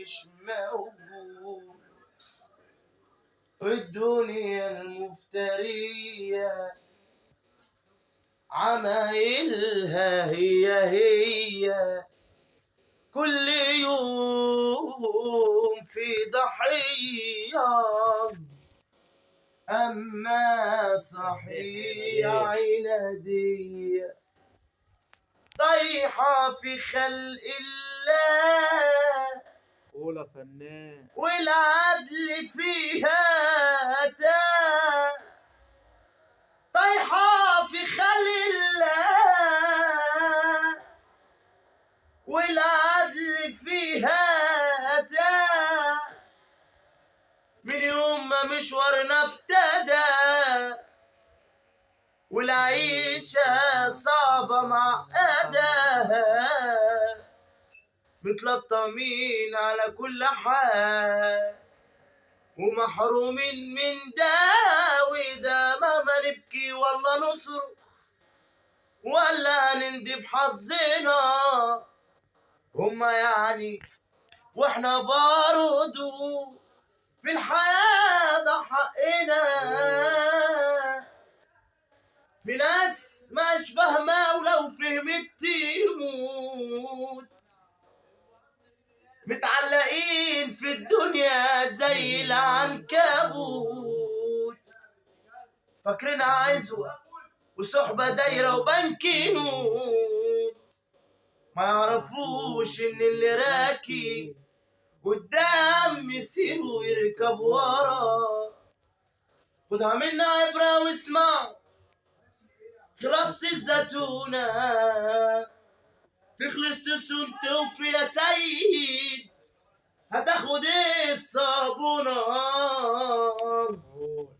مش موجود. والدنيا المفترية عمايلها هي كل يوم في ضحية. أما صحيح عنادي طايحة في خلق الله، قول يا فنان. والعدل فيها طايحة في خلق الله، والعدل فيها من يوم ما مشوارنا ابتدى، والعيشة صعبة معقدة، متلطمين على كل حال ومحرومين من ده وده. مهما نبكي والله نصرخ ولا هنندب حظنا، هما يعني واحنا برضو في الحياة ده حقنا. في ناس مش فاهمة ولو فهمت تموت، متعلقين في الدنيا زي العنكبوت، فاكرين عزوة وصحبة دايرة وبنك نوت، ما يعرفوش ان اللي راكي قدام يسير ويركب ورا. خدها منا عبرة واسمع، خلصت الزتونة تخلص تسون توفي يا سيد، هتاخد ايه الصابونة؟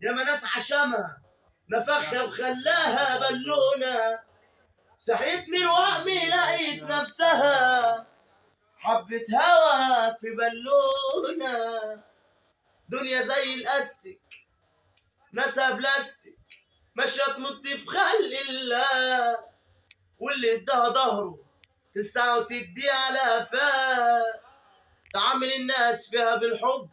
يا ما ناس عشمها نفخها وخلاها بالونة، صحيت من وهمي لقيت نفسها حبة هوا في بالونة. دنيا زي الاستيك ناسها بلاستيك ماشية تمط في خلق الله، واللي اداها ظهره تلسع وتدي على قفاه. تعامل الناس فيها بالحب